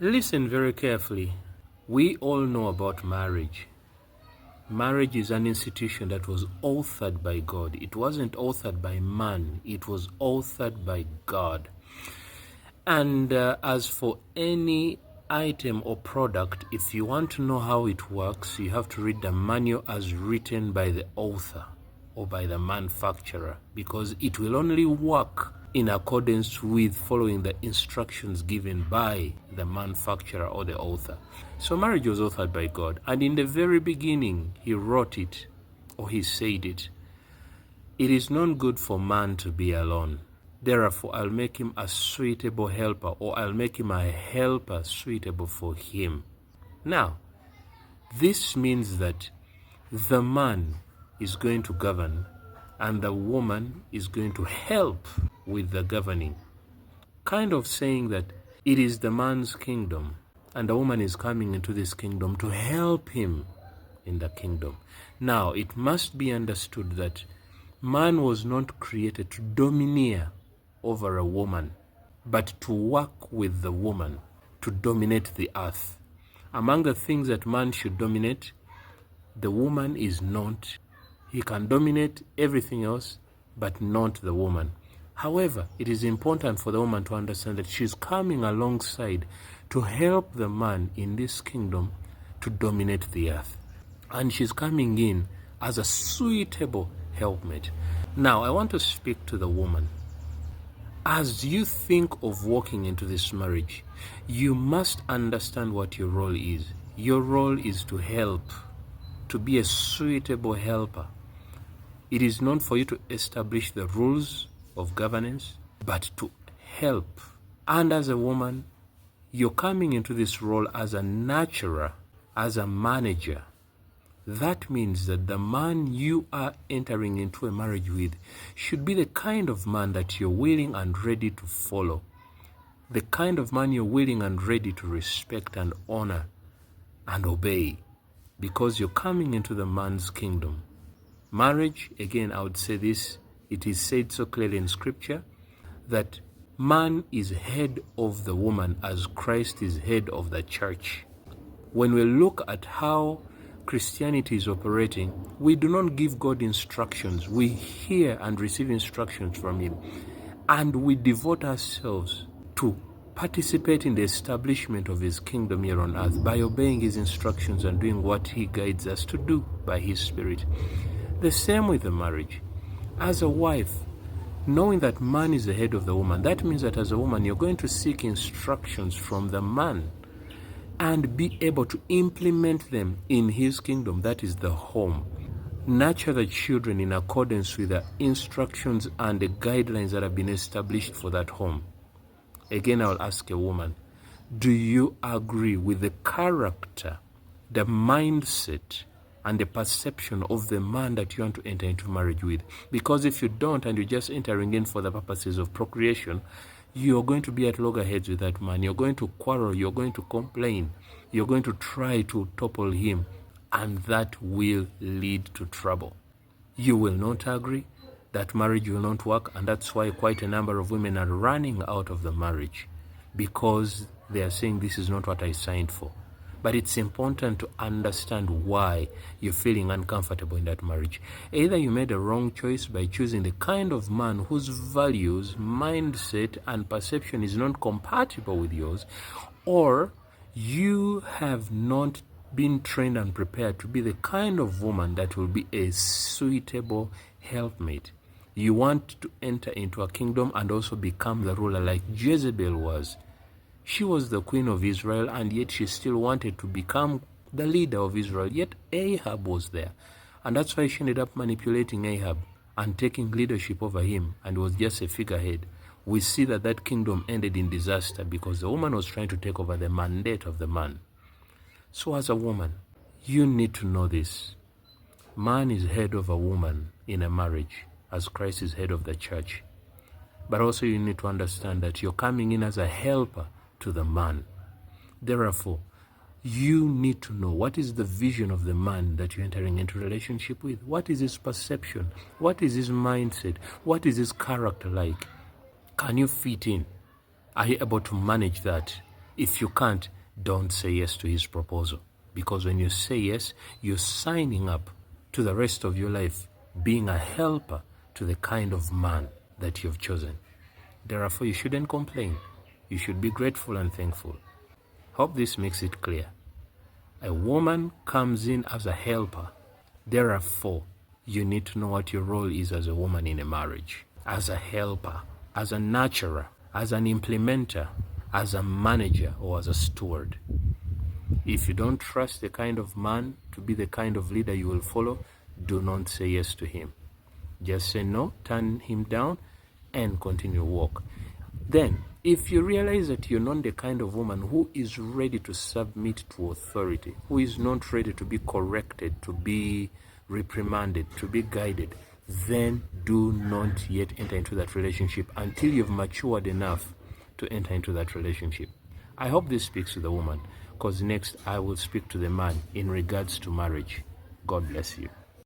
Listen very carefully. We all know about marriage. Marriage is an institution that was authored by God. It wasn't authored by man. It was authored by God. And as for any item or product, if you want to know how it works, you have to read the manual as written by the author or by the manufacturer, because it will only work in accordance with following the instructions given by the manufacturer or the author. So marriage was authored by God, and in the very beginning he wrote it, or he said it. It is not good for man to be alone. Therefore, I'll make him a suitable helper, or I'll make him a helper suitable for him. Now, this means that the man is going to govern and the woman is going to help with the governing. Kind of saying that it is the man's kingdom and the woman is coming into this kingdom to help him in the kingdom. Now, it must be understood that man was not created to domineer over a woman, but to work with the woman to dominate the earth. Among the things that man should dominate, the woman is not. He can dominate everything else, but not the woman. However, it is important for the woman to understand that she's coming alongside to help the man in this kingdom to dominate the earth. And she's coming in as a suitable helpmate. Now, I want to speak to the woman. As you think of walking into this marriage, you must understand what your role is. Your role is to help, to be a suitable helper. It is not for you to establish the rules of governance, but to help. And as a woman, you're coming into this role as a nurturer, as a manager. That means that the man you are entering into a marriage with should be the kind of man that you're willing and ready to follow, the kind of man you're willing and ready to respect and honor and obey, because you're coming into the man's kingdom. Marriage, again, I would say this, it is said so clearly in scripture that man is head of the woman as Christ is head of the church. When we look at how Christianity is operating, we do not give God instructions. We hear and receive instructions from him, and we devote ourselves to participate in the establishment of his kingdom here on earth by obeying his instructions and doing what he guides us to do by his Spirit. The same with the marriage. As a wife, knowing that man is the head of the woman, that means that as a woman, you're going to seek instructions from the man and be able to implement them in his kingdom, that is the home. Nurture the children in accordance with the instructions and the guidelines that have been established for that home. Again, I'll ask a woman, do you agree with the character, the mindset, and the perception of the man that you want to enter into marriage with? Because if you don't and you're just entering in for the purposes of procreation, you're going to be at loggerheads with that man. You're going to quarrel, you're going to complain, you're going to try to topple him, and that will lead to trouble. You will not agree, that marriage will not work, and that's why quite a number of women are running out of the marriage, because they are saying this is not what I signed for. But it's important to understand why you're feeling uncomfortable in that marriage. Either you made a wrong choice by choosing the kind of man whose values, mindset, and perception is not compatible with yours, or you have not been trained and prepared to be the kind of woman that will be a suitable helpmate. You want to enter into a kingdom and also become the ruler like Jezebel was. She was the queen of Israel, and yet she still wanted to become the leader of Israel. Yet Ahab was there. And that's why she ended up manipulating Ahab and taking leadership over him, and was just a figurehead. We see that that kingdom ended in disaster because the woman was trying to take over the mandate of the man. So as a woman, you need to know this. Man is head of a woman in a marriage, as Christ is head of the church. But also you need to understand that you're coming in as a helper to the man. Therefore, you need to know what is the vision of the man that you're entering into relationship with. What is his perception? What is his mindset? What is his character like? Can you fit in? Are you able to manage that? If you can't, don't say yes to his proposal. Because when you say yes, you're signing up to the rest of your life being a helper to the kind of man that you've chosen. Therefore, you shouldn't complain. You should be grateful and thankful. Hope this makes it clear. A woman comes in as a helper. Therefore, you need to know what your role is as a woman in a marriage. As a helper, as a nurturer, as an implementer, as a manager, or as a steward. If you don't trust the kind of man to be the kind of leader you will follow, do not say yes to him. Just say no, turn him down, and continue walk. Then, if you realize that you're not the kind of woman who is ready to submit to authority, who is not ready to be corrected, to be reprimanded, to be guided, then do not yet enter into that relationship until you've matured enough to enter into that relationship. I hope this speaks to the woman, because next I will speak to the man in regards to marriage. God bless you.